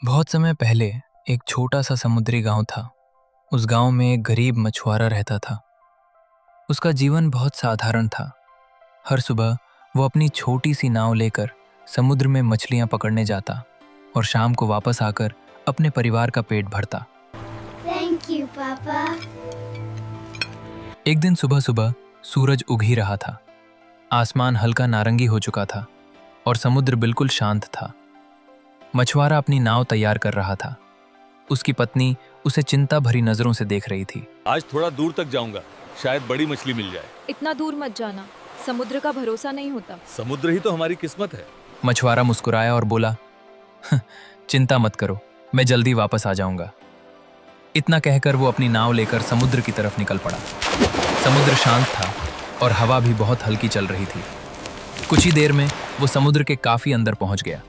बहुत समय पहले एक छोटा सा समुद्री गांव था। उस गांव में एक गरीब मछुआरा रहता था। उसका जीवन बहुत साधारण था। हर सुबह वो अपनी छोटी सी नाव लेकर समुद्र में मछलियां पकड़ने जाता और शाम को वापस आकर अपने परिवार का पेट भरता। थैंक यू पापा। एक दिन सुबह सुबह सूरज उग ही रहा था। आसमान हल्का नारंगी हो चुका था और समुद्र बिल्कुल शांत था। मछुआरा अपनी नाव तैयार कर रहा था। उसकी पत्नी उसे चिंता भरी नजरों से देख रही थी। आज थोड़ा दूर तक जाऊंगा, शायद बड़ी मछली मिल जाए। इतना दूर मत जाना, समुद्र का भरोसा नहीं होता। समुद्र ही तो हमारी किस्मत है। मछुआरा मुस्कुराया और बोला, चिंता मत करो, मैं जल्दी वापस आ जाऊंगा। इतना कहकर वो अपनी नाव लेकर समुद्र की तरफ निकल पड़ा। समुद्र शांत था और हवा भी बहुत हल्की चल रही थी। कुछ ही देर में वो समुद्र के काफी अंदर पहुंच गया।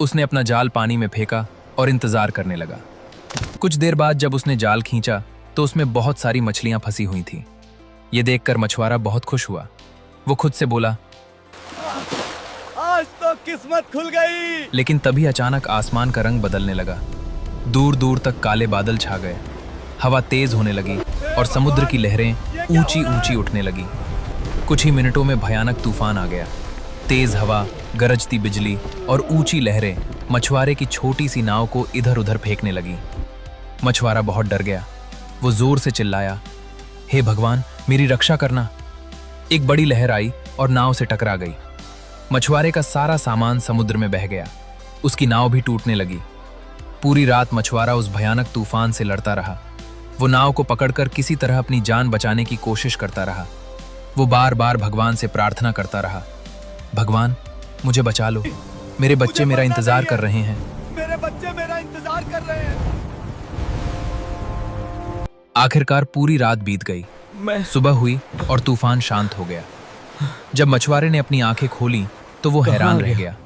उसने अपना जाल पानी में फेंका और इंतजार करने लगा। कुछ देर बाद जब उसने जाल खींचा तो उसमें बहुत सारी मछलियां फंसी हुई थीं। ये देखकर मछुआरा बहुत खुश हुआ। वो खुद से बोला, आज तो किस्मत खुल गई। लेकिन तभी अचानक आसमान का रंग बदलने लगा। दूर दूर तक काले बादल छा गए। हवा तेज होने लगी और समुद्र की लहरें ऊंची ऊंची उठने लगी। कुछ ही मिनटों में भयानक तूफान आ गया। तेज हवा, गरजती बिजली और ऊंची लहरें मछुआरे की छोटी सी नाव को इधर उधर फेंकने लगी। मछुआरा बहुत डर गया। वो जोर से चिल्लाया, हे भगवान, मेरी रक्षा करना। एक बड़ी लहर आई और नाव से टकरा गई। मछुआरे का सारा सामान समुद्र में बह गया। उसकी नाव भी टूटने लगी। पूरी रात मछुआरा उस भयानक तूफान से लड़ता रहा। वो नाव को पकड़कर किसी तरह अपनी जान बचाने की कोशिश करता रहा। वो बार बार भगवान से प्रार्थना करता रहा, भगवान मुझे बचा लो, मेरे बच्चे मेरा इंतजार कर रहे हैं। मेरे बच्चे मेरा इंतजार कर रहे हैं। आखिरकार पूरी रात बीत गई। सुबह हुई और तूफान शांत हो गया। जब मछुआरे ने अपनी आंखें खोली तो वो हैरान रह गया।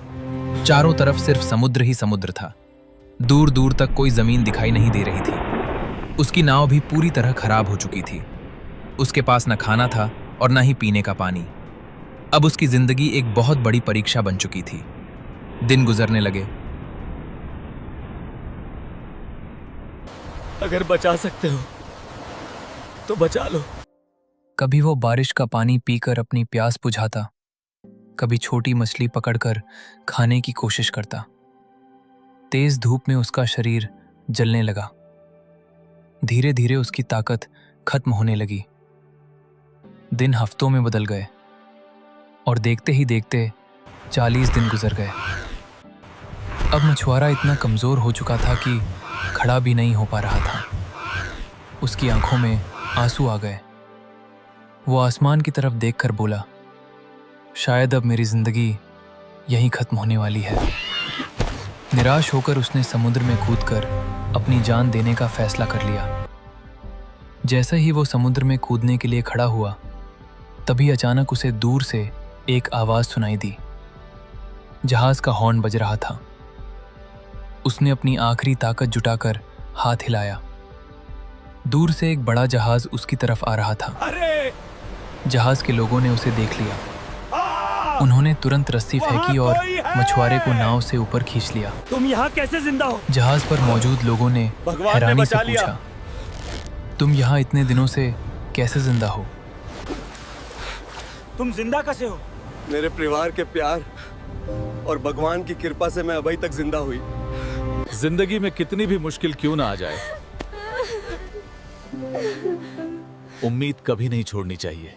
चारों तरफ सिर्फ समुद्र ही समुद्र था। दूर दूर तक कोई जमीन दिखाई नहीं दे रही थी। उसकी नाव भी पूरी तरह खराब हो चुकी थी। उसके पास न खाना था और न ही पीने का पानी। अब उसकी जिंदगी एक बहुत बड़ी परीक्षा बन चुकी थी। दिन गुजरने लगे। अगर बचा सकते हो तो बचा लो। कभी वो बारिश का पानी पीकर अपनी प्यास बुझाता, कभी छोटी मछली पकड़कर खाने की कोशिश करता। तेज धूप में उसका शरीर जलने लगा। धीरे धीरे उसकी ताकत खत्म होने लगी। दिन हफ्तों में बदल गए और देखते ही देखते 40 दिन गुजर गए। अब मछुआरा इतना कमजोर हो चुका था कि खड़ा भी नहीं हो पा रहा था। उसकी आंखों में आंसू आ गए। वो आसमान की तरफ देखकर बोला, शायद अब मेरी जिंदगी यहीं खत्म होने वाली है। निराश होकर उसने समुद्र में कूदकर अपनी जान देने का फैसला कर लिया। जैसे ही वो समुद्र में कूदने के लिए खड़ा हुआ, तभी अचानक उसे दूर से एक आवाज सुनाई दी। जहाज का हॉर्न बज रहा था। उसने अपनी आखिरी ताकत जुटाकर हाथ हिलाया। दूर से एक बड़ा जहाज उसकी तरफ आ रहा था। अरे! जहाज के लोगों ने उसे देख लिया। उन्होंने तुरंत रस्सी फेंकी और मछुआरे को नाव से ऊपर खींच लिया। तुम यहाँ कैसे जिंदा हो? जहाज पर मौजूद लोगों ने हैरानी से पूछा, तुम यहाँ इतने दिनों से कैसे जिंदा हो? तुम जिंदा कैसे हो? मेरे परिवार के प्यार और भगवान की कृपा से मैं अभी तक जिंदा हुई। जिंदगी में कितनी भी मुश्किल क्यों ना आ जाए, उम्मीद कभी नहीं छोड़नी चाहिए।